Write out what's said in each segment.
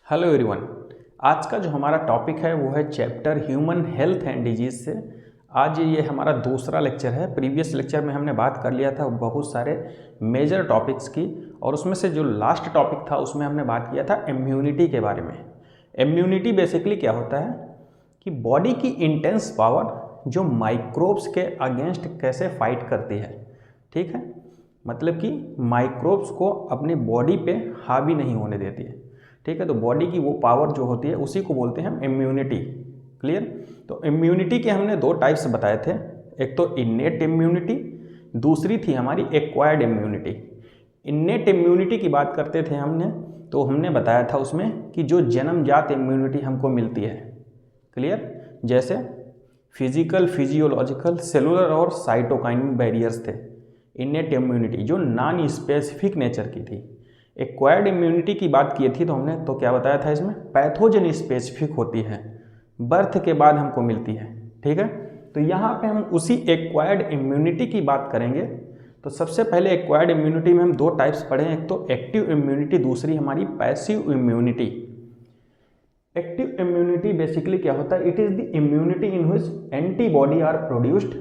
Hello everyone. आज का जो हमारा टॉपिक है वो है chapter human health and disease से। आज ये हमारा दूसरा लेक्चर है। प्रीवियस लेक्चर में हमने बात कर लिया था बहुत सारे मेजर टॉपिक्स की, और उसमें से जो लास्ट टॉपिक था उसमें हमने बात किया था इम्यूनिटी के बारे में। इम्यूनिटी बेसिकली क्या होता है कि बॉडी की इंटेंस पावर जो माइक्रोब्स के अगेंस्ट कैसे फाइट करती है। ठीक है, मतलब कि माइक्रोब्स को अपनी बॉडी पे हावी नहीं होने देती है। ठीक है, तो बॉडी की वो पावर जो होती है उसी को बोलते हैं हम इम्यूनिटी। क्लियर। तो इम्यूनिटी के हमने दो टाइप्स बताए थे, एक तो इन्नेट इम्यूनिटी, दूसरी थी हमारी एक्वायर्ड इम्यूनिटी। इन्नेट इम्यूनिटी की बात करते थे हमने, तो हमने बताया था उसमें कि जो जन्मजात इम्यूनिटी हमको मिलती है। क्लियर। जैसे फिजिकल, फिजियोलॉजिकल, सेलुलर और साइटोकाइन बैरियर्स थे। इन्नेट इम्यूनिटी जो नॉन स्पेसिफिक नेचर की थी। एक्वायर्ड इम्यूनिटी की बात की थी तो हमने तो क्या बताया था, इसमें पैथोजन स्पेसिफिक होती है, बर्थ के बाद हमको मिलती है। ठीक है, तो यहाँ पे हम उसी एक्वायर्ड इम्यूनिटी की बात करेंगे। तो सबसे पहले एक्वायर्ड इम्यूनिटी में हम दो टाइप्स पढ़े, एक तो एक्टिव इम्यूनिटी, दूसरी हमारी passive immunity. Active immunity basically क्या होता है, it is the immunity in which antibody are produced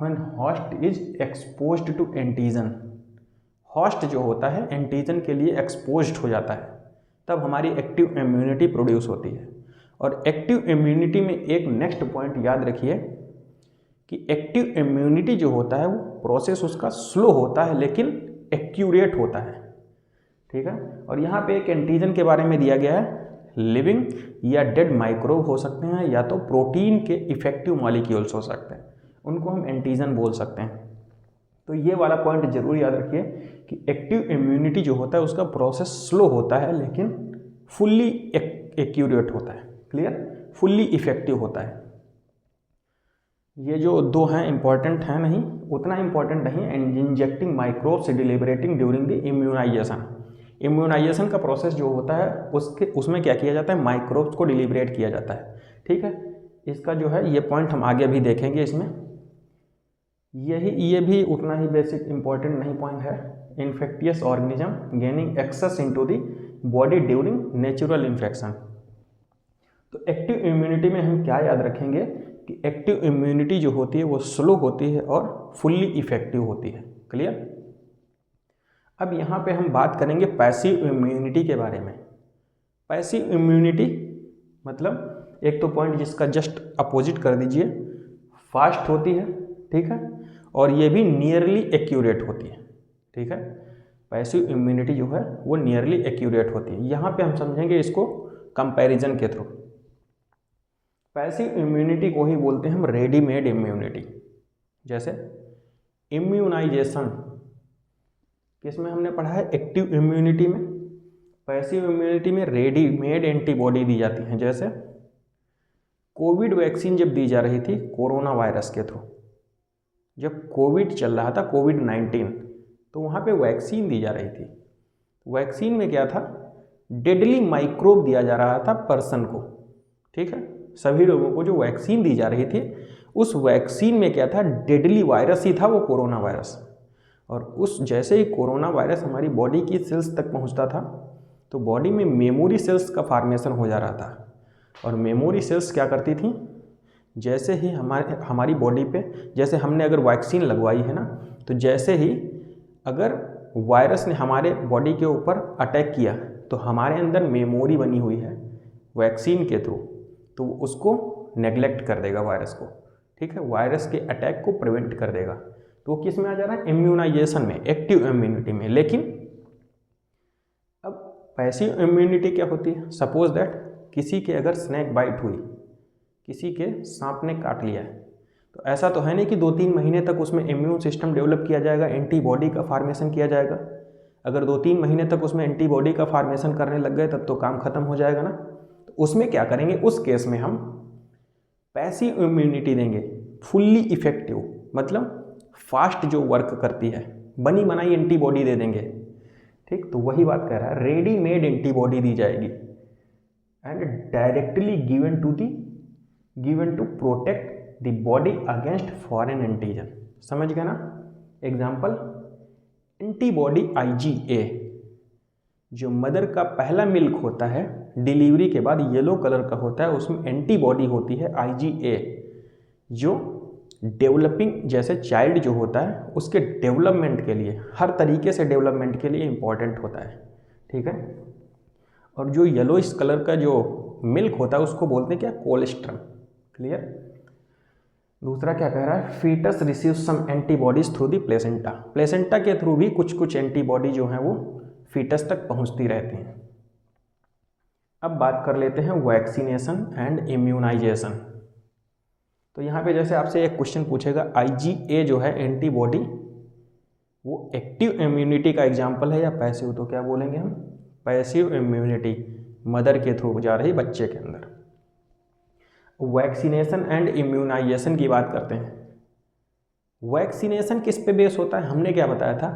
when host is exposed to antigen. Host जो होता है एंटीजन के लिए एक्सपोज्ड हो जाता है, तब हमारी एक्टिव इम्यूनिटी प्रोड्यूस होती है। और एक्टिव इम्यूनिटी में एक नेक्स्ट पॉइंट याद रखिए कि एक्टिव इम्यूनिटी जो होता है वो प्रोसेस उसका स्लो होता है लेकिन एक्यूरेट होता है। ठीक है, और यहाँ पे एक एंटीजन के बारे में दिया गया है, लिविंग या डेड माइक्रोब हो सकते हैं, या तो प्रोटीन के इफेक्टिव मॉलिक्यूल्स हो सकते हैं, उनको हम एंटीजन बोल सकते हैं। तो ये वाला पॉइंट जरूर याद रखिए कि एक्टिव इम्यूनिटी जो होता है उसका प्रोसेस स्लो होता है लेकिन फुल्ली एक्यूरेट होता है। क्लियर, फुल्ली इफेक्टिव होता है। ये जो दो हैं इंपॉर्टेंट हैं, नहीं उतना इंपॉर्टेंट नहीं है। Injecting microbes deliberating during the immunisation. Immunisation का प्रोसेस जो होता है उसमें क्या किया जाता है, माइक्रोब्स को डिलिबरेट किया जाता है। ठीक है, इसका जो है ये पॉइंट हम आगे भी देखेंगे। इसमें ये भी उतना ही बेसिक इंपॉर्टेंट नहीं पॉइंट है। Infectious organism gaining access into the body during natural infection. तो एक्टिव इम्यूनिटी में हम क्या याद रखेंगे कि एक्टिव इम्यूनिटी जो होती है वो स्लो होती है और फुल्ली इफेक्टिव होती है। क्लियर। अब यहाँ पे हम बात करेंगे पैसिव इम्यूनिटी के बारे में। पैसिव इम्यूनिटी मतलब एक तो पॉइंट जिसका जस्ट अपोजिट कर दीजिए, फास्ट होती है। ठीक है, और ये भी नियरली एक्यूरेट होती है। ठीक है, पैसिव इम्यूनिटी जो है वो नियरली एक्यूरेट होती है। यहाँ पे हम समझेंगे इसको कंपैरिजन के थ्रू। पैसिव इम्यूनिटी को ही बोलते हैं हम रेडीमेड इम्यूनिटी। जैसे इम्यूनाइजेशन किसमें हमने पढ़ा है, एक्टिव इम्यूनिटी में। पैसिव इम्यूनिटी में रेडीमेड एंटीबॉडी दी जाती हैं। जैसे कोविड वैक्सीन जब दी जा रही थी कोरोना वायरस के थ्रू, जब कोविड चल रहा था, कोविड-19, तो वहाँ पे वैक्सीन दी जा रही थी। वैक्सीन में क्या था, डेडली माइक्रोब दिया जा रहा था पर्सन को। ठीक है, सभी लोगों को जो वैक्सीन दी जा रही थी उस वैक्सीन में क्या था, डेडली वायरस ही था वो कोरोना वायरस। और उस जैसे ही कोरोना वायरस हमारी बॉडी की सेल्स तक पहुँचता था तो बॉडी में मेमोरी सेल्स का फॉर्मेशन हो जा रहा था। और मेमोरी सेल्स क्या करती थी, जैसे ही हमारी बॉडी पे, जैसे हमने अगर वैक्सीन लगवाई है ना, तो जैसे ही अगर वायरस ने हमारे बॉडी के ऊपर अटैक किया तो हमारे अंदर मेमोरी बनी हुई है वैक्सीन के थ्रू, तो उसको नेग्लेक्ट कर देगा वायरस को। ठीक है, वायरस के अटैक को प्रिवेंट कर देगा। तो किस में आ जा रहा है, इम्यूनाइजेशन में, एक्टिव इम्यूनिटी में। लेकिन अब पैसिव इम्यूनिटी क्या होती है, सपोज दैट किसी के अगर स्नेक बाइट हुई, किसी के सांप ने काट लिया है, तो ऐसा तो है नहीं कि 2-3 महीने तक उसमें इम्यून सिस्टम डेवलप किया जाएगा, एंटीबॉडी का फार्मेशन किया जाएगा। अगर 2-3 महीने तक उसमें एंटीबॉडी का फार्मेशन करने लग गए तब तो काम खत्म हो जाएगा ना। तो उसमें क्या करेंगे, उस केस में हम पैसिव इम्यूनिटी देंगे, फुल्ली इफेक्टिव, मतलब फास्ट जो वर्क करती है, बनी बनाई एंटीबॉडी दे देंगे। ठीक, तो वही बात कह रहा है, रेडीमेड एंटीबॉडी दी जाएगी and directly given to protect the body against foreign antigen. समझ गए ना। एग्जाम्पल, एंटीबॉडी IgA जो मदर का पहला मिल्क होता है, डिलीवरी के बाद येलो कलर का होता है, उसमें एंटीबॉडी होती है IgA, जो डेवलपिंग जैसे चाइल्ड जो होता है उसके डेवलपमेंट के लिए, हर तरीके से डेवलपमेंट के लिए इम्पॉर्टेंट होता है, ठीक है। और जो येलोइश कलर का जो मिल्क होता है उसको बोलते हैं क्या, कोलेस्ट्रम। क्लियर। दूसरा क्या कह रहा है, foetus receive some antibodies through the placenta. Placenta के थ्रू भी कुछ कुछ एंटीबॉडी जो है वो फीटस तक पहुंचती रहती हैं। अब बात कर लेते हैं वैक्सीनेशन एंड इम्यूनाइजेशन। तो यहाँ पे जैसे आपसे एक क्वेश्चन पूछेगा, IgA जो है एंटीबॉडी, वो एक्टिव इम्यूनिटी का एग्जाम्पल है या पैसिव, तो क्या बोलेंगे हम, पैसिव इम्यूनिटी, मदर के थ्रू जा रही बच्चे के अंदर। वैक्सीनेशन एंड इम्यूनाइजेशन की बात करते हैं। वैक्सीनेशन किस पे बेस होता है, हमने क्या बताया था,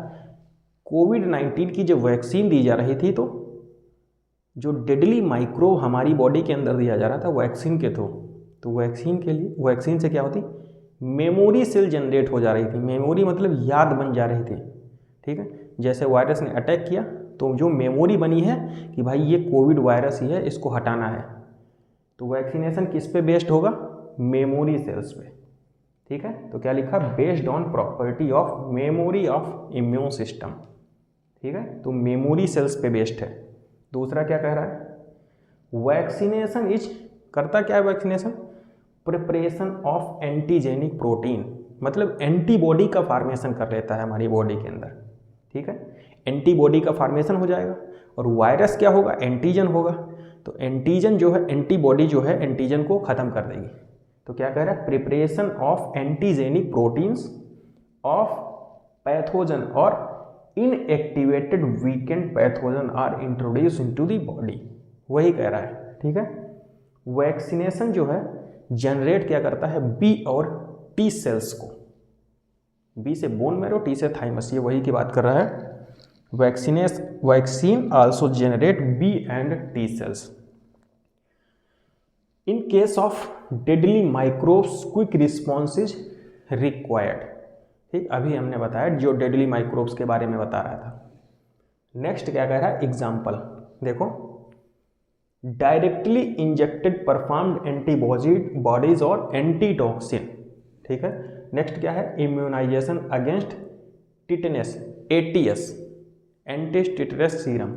कोविड-19 की जो वैक्सीन दी जा रही थी, तो जो डेडली माइक्रोब हमारी बॉडी के अंदर दिया जा रहा था वैक्सीन के थ्रू, तो वैक्सीन के लिए, वैक्सीन से क्या होती, मेमोरी सेल जनरेट हो जा रही थी। मेमोरी मतलब याद बन जा रही थी, ठीक है। जैसे वायरस ने अटैक किया तो जो मेमोरी बनी है कि भाई ये कोविड वायरस ही है, इसको हटाना है, तो वैक्सीनेशन किस पे बेस्ड होगा, मेमोरी सेल्स पे, ठीक है। तो क्या लिखा, based on property of memory of immune system, ठीक है। तो मेमोरी सेल्स पे बेस्ड है। दूसरा क्या कह रहा है, वैक्सीनेशन इज, करता क्या है vaccination, preparation of antigenic protein, मतलब एंटीबॉडी का फॉर्मेशन कर लेता है हमारी बॉडी के अंदर, ठीक है। एंटीबॉडी का फॉर्मेशन हो जाएगा, और वायरस क्या होगा, एंटीजन होगा, तो एंटीजन जो है, एंटीबॉडी जो है एंटीजन को ख़त्म कर देगी। तो क्या कह रहा है, preparation of antigenic proteins of pathogen और inactivated weakened pathogen are introduce into the body, वही कह रहा है, ठीक है। वैक्सीनेशन जो है जनरेट क्या करता है, बी और टी सेल्स को, बी से बोन मैरो, टी से थाइमस, ये वही की बात कर रहा है। Vaccine also generate B and T cells. In case of deadly microbes quick response is required, ठीक, अभी हमने बताया जो डेडली माइक्रोब्स के बारे में बता रहा था। नेक्स्ट क्या कह रहा है, एग्जाम्पल देखो, डायरेक्टली इंजेक्टेड परफॉर्म्ड एंटीबॉडीज और एंटीटॉक्सिन, ठीक है। नेक्स्ट क्या है, immunisation against tetanus, ATS, anti tetanus serum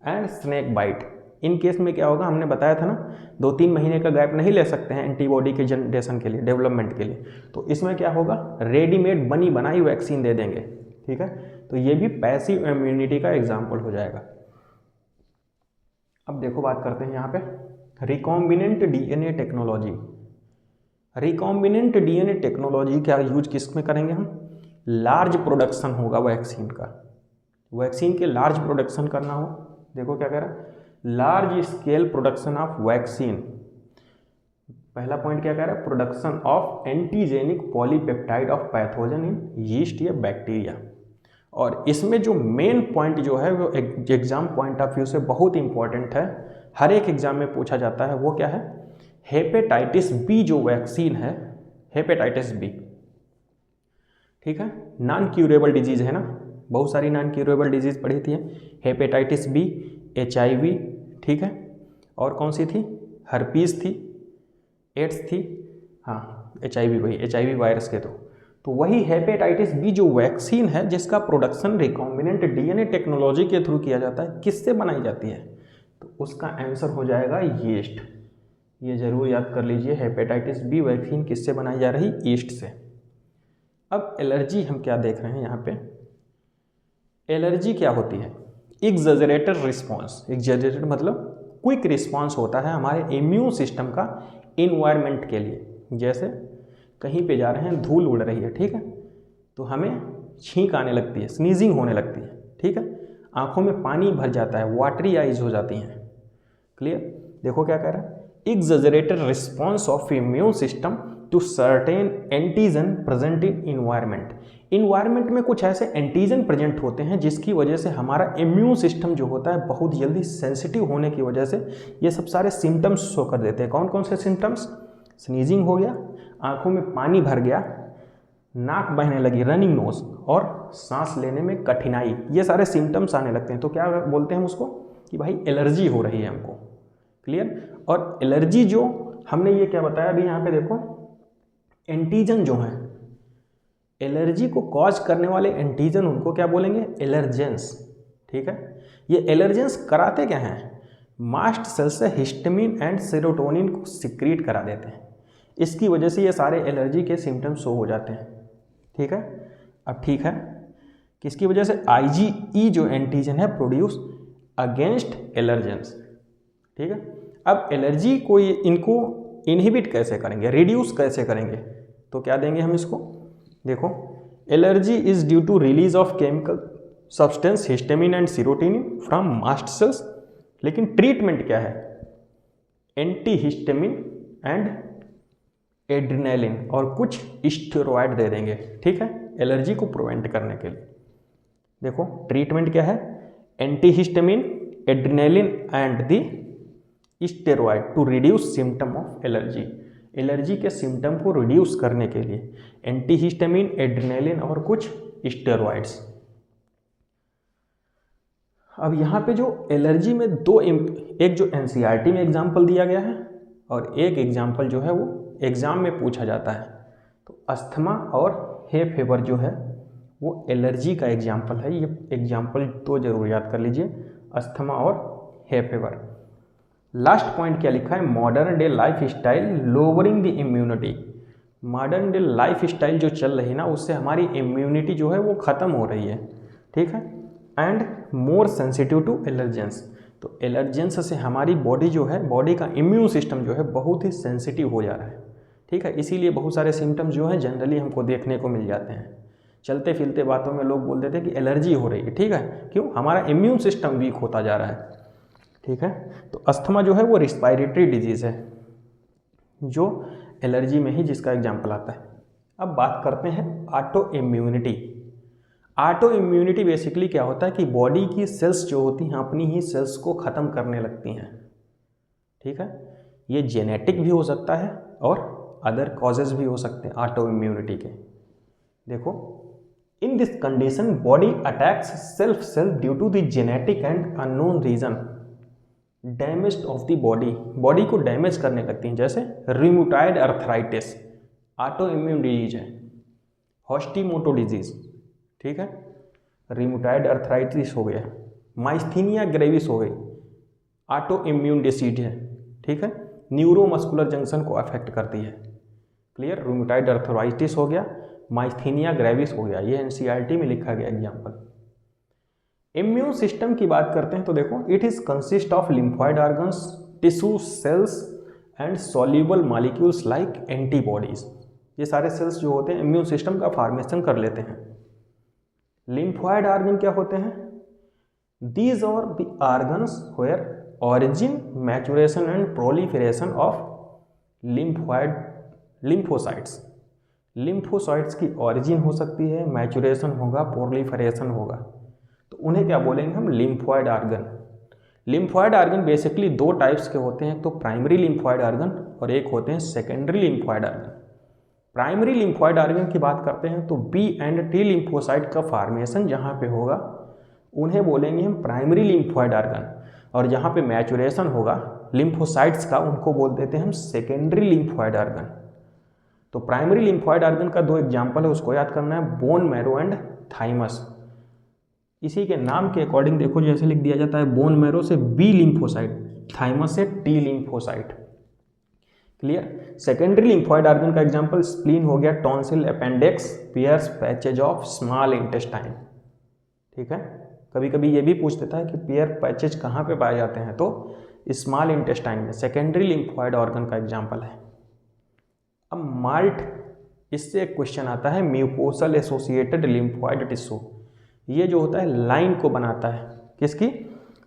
and snake bite. In case में क्या होगा, हमने बताया था ना, 2-3 महीने का गैप नहीं ले सकते हैं एंटीबॉडी के जनरेशन के लिए, डेवलपमेंट के लिए, तो इसमें क्या होगा, रेडीमेड बनी बनाई वैक्सीन दे देंगे, ठीक है। तो ये भी पैसिव इम्यूनिटी का एग्जाम्पल हो जाएगा। अब देखो बात करते हैं यहाँ पे recombinant DNA technology. Recombinant DNA technology का यूज किस में करेंगे हम, लार्ज प्रोडक्शन होगा वैक्सीन का, वैक्सीन के लार्ज प्रोडक्शन करना हो, देखो क्या कह रहा है, large scale production of vaccine. पहला पॉइंट क्या कह रहा है, production of antigenic polypeptide of pathogen in yeast या बैक्टीरिया। और इसमें जो मेन पॉइंट जो है वो एग्जाम पॉइंट ऑफ व्यू से बहुत इंपॉर्टेंट है, हर एक एग्जाम में पूछा जाता है, वो क्या है, हेपेटाइटिस बी जो वैक्सीन है, हेपेटाइटिस बी, ठीक है। नॉन क्यूरेबल डिजीज है ना, बहुत सारी नॉन क्यूरेबल डिजीज पढ़ी थी, हेपेटाइटिस बी, HIV, ठीक है, और कौन सी थी, हर्पीस थी, एड्स थी, हाँ HIV, वही HIV वायरस के तो वही हेपेटाइटिस बी जो वैक्सीन है जिसका प्रोडक्शन रिकॉम्बिनेंट DNA टेक्नोलॉजी के थ्रू किया जाता है, किससे बनाई जाती है, तो उसका आंसर हो जाएगा यीस्ट। ये जरूर याद कर लीजिए, हेपेटाइटिस बी वैक्सीन किससे बनाई जा रही, यीस्ट से। अब एलर्जी हम क्या देख रहे हैं यहाँ पे, एलर्जी क्या होती है, एग्जैजरेटेड रिस्पॉन्स, एग्जैजरेटेड मतलब क्विक रिस्पॉन्स होता है हमारे इम्यून सिस्टम का इन्वायरमेंट के लिए। जैसे कहीं पे जा रहे हैं, धूल उड़ रही है, ठीक है, तो हमें छींक आने लगती है, स्नीजिंग होने लगती है, ठीक है, आंखों में पानी भर जाता है, वाटरी आइज हो जाती हैं। क्लियर। देखो क्या कह रहा है, exaggerated response of immune system to certain antigen present in environment. Environment में कुछ ऐसे एंटीजन प्रेजेंट होते हैं जिसकी वजह से हमारा इम्यून सिस्टम जो होता है बहुत जल्दी सेंसिटिव होने की वजह से ये सब सारे सिम्टम्स शो कर देते हैं। कौन कौन से सिम्टम्स, स्नीजिंग हो गया, आंखों में पानी भर गया, नाक बहने लगी, रनिंग नोज, और सांस लेने में कठिनाई, ये सारे सिम्टम्स आने लगते हैं। तो क्या बोलते हैं उसको कि भाई एलर्जी हो रही है हमको, क्लियर। और एलर्जी जो हमने ये क्या बताया अभी यहाँ पे देखो, एंटीजन जो है, एलर्जी को कॉज करने वाले एंटीजन उनको क्या बोलेंगे, एलर्जेंस। ठीक है, ये एलर्जेंस कराते क्या हैं, मास्ट सेल से हिस्टामिन एंड सेरोटोनिन को सिक्रीट करा देते हैं, इसकी वजह से ये सारे एलर्जी के सिम्टम्स शो हो जाते हैं। ठीक है, अब ठीक है, किसकी वजह से, IgE जो एंटीजन है प्रोड्यूस अगेंस्ट एलर्जेंस। ठीक है, अब एलर्जी को इनको इनहिबिट कैसे करेंगे, रिड्यूस कैसे करेंगे, तो क्या देंगे हम इसको, देखो, allergy is due to release of chemical substance histamine and serotonin from mast cells. लेकिन ट्रीटमेंट क्या है, एंटी हिस्टामिन एंड एड्रेनालिन और कुछ स्टेरॉयड दे देंगे। ठीक है, एलर्जी को प्रिवेंट करने के लिए। देखो ट्रीटमेंट क्या है, anti histamine, adrenaline and the steroid to reduce symptom of allergy. Allergy के सिम्टम को रिड्यूस करने के लिए एंटी हिस्टामिन, एड्रेनालिन और कुछ स्टेरॉयड्स। अब यहाँ पे जो एलर्जी में दो, एक जो NCERT में एग्जाम्पल दिया गया है और एक एग्जाम्पल जो है वो एग्ज़ाम में पूछा जाता है। तो अस्थमा और हे फेवर जो है वो एलर्जी का एग्जाम्पल है। ये एग्जाम्पल तो जरूर याद कर लीजिए, अस्थमा और हे फेवर। लास्ट पॉइंट क्या लिखा है, modern day life style lowering the immunity. Modern day life style जो चल रही है ना, उससे हमारी इम्यूनिटी जो है वो ख़त्म हो रही है। ठीक है, and more sensitive to allergens. तो एलर्जेंस से हमारी बॉडी जो है, बॉडी का इम्यून सिस्टम जो है बहुत ही सेंसिटिव हो जा रहा है। ठीक है, इसीलिए बहुत सारे सिम्टम्स जो हैं जनरली हमको देखने को मिल जाते हैं। चलते फिरते बातों में लोग बोल देते हैं कि एलर्जी हो रही है। ठीक है, क्यों, हमारा इम्यून सिस्टम वीक होता जा रहा है। ठीक है, तो अस्थमा जो है वो रिस्पायरेटरी डिजीज़ है जो एलर्जी में ही जिसका एग्जाम्पल आता है। अब बात करते हैं auto immunity. Auto immunity basically क्या होता है कि बॉडी की सेल्स जो होती हैं अपनी ही सेल्स को ख़त्म करने लगती हैं। ठीक है, ये जेनेटिक भी हो सकता है और अदर कॉजेज भी हो सकते हैं ऑटो इम्यूनिटी के। देखो, in this condition body attacks self due to the genetic and unknown reason damage of the body. Body को डैमेज करने लगती हैं, जैसे rheumatoid arthritis auto immune disease है, हाशिमोटो डिजीज। ठीक है, रूमेटॉइड अर्थराइटिस हो गया, माइस्थीनिया ग्रेविस हो गई, ऑटो इम्यून डिसीज है। ठीक है, न्यूरोमस्कुलर जंक्शन को अफेक्ट करती है। क्लियर, रूमेटॉइड अर्थराइटिस हो गया, माइस्थीनिया ग्रेविस हो गया, ये NCERT में लिखा गया एग्जाम्पल। इम्यून सिस्टम की बात करते हैं तो देखो, it is consist of lymphoid organs, tissue, cells and soluble molecules like antibodies. ये सारे सेल्स जो होते हैं इम्यून सिस्टम का फॉर्मेशन कर लेते हैं। लिम्फॉइड ऑर्गन क्या होते हैं, these are the organs where origin, maturation and proliferation of lymphocytes। Lymphocytes की ऑरिजिन हो सकती है, मैचुरेशन होगा, प्रोलिफरेशन होगा, तो उन्हें क्या बोलेंगे हम, lymphoid organ. Lymphoid organ basically दो टाइप्स के होते हैं, तो प्राइमरी लिम्फॉइड ऑर्गन और एक होते हैं secondary lymphoid organ. Primary lymphoid organ की बात करते हैं तो B एंड T लिम्फोसाइट का फॉर्मेशन जहाँ पे होगा उन्हें बोलेंगे हम प्राइमरी लिम्फॉइड ऑर्गन, और जहाँ पे मैचुरेशन होगा लिम्फोसाइट्स का उनको बोल देते हैं हम सेकेंडरी लिम्फॉइड ऑर्गन। तो प्राइमरी लिम्फॉइड ऑर्गन का दो एग्जाम्पल है, उसको याद करना है, बोन मैरो एंड थाइमस। इसी के नाम के अकॉर्डिंग देखो, जैसे लिख दिया जाता है बोन मैरो से B लिम्फोसाइट, थाइमस से T lymphocyte. Clear. Secondary lymphoid organ का एग्जाम्पल स्प्लीन हो गया, tonsil, appendix, Peyer's patches of small intestine. ठीक है, कभी कभी ये भी पूछ देता है कि पियर पैचेज कहाँ पे पाए जाते हैं, तो स्मॉल इंटेस्टाइन में, सेकेंडरी लिम्फॉइड ऑर्गन का एग्जाम्पल है। अब माल्ट, इससे एक क्वेश्चन आता है, म्यूकोसल एसोसिएटेड लिम्फॉइड टिश्यू, ये जो होता है लाइन को बनाता है, किसकी,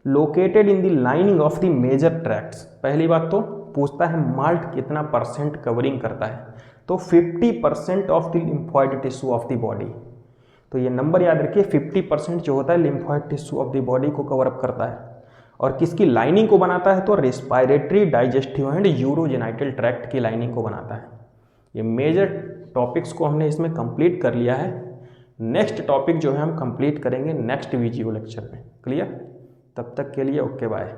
located in the lining of the major tracts. पहली बात तो पूछता है माल्ट कितना परसेंट कवरिंग करता है, तो 50% of the lymphoid tissue of the body. तो ये नंबर याद रखिए, 50% जो होता है lymphoid tissue of the body को कवर अप करता है, और किसकी लाइनिंग को बनाता है, तो respiratory, digestive and urogenital tract की लाइनिंग को बनाता है। ये मेजर टॉपिक्स को हमने इसमें कंप्लीट कर लिया है। नेक्स्ट टॉपिक जो है हम कंप्लीट करेंगे नेक्स्ट वीडियो लेक्चर में। क्लियर, तब तक के लिए ओके बाय।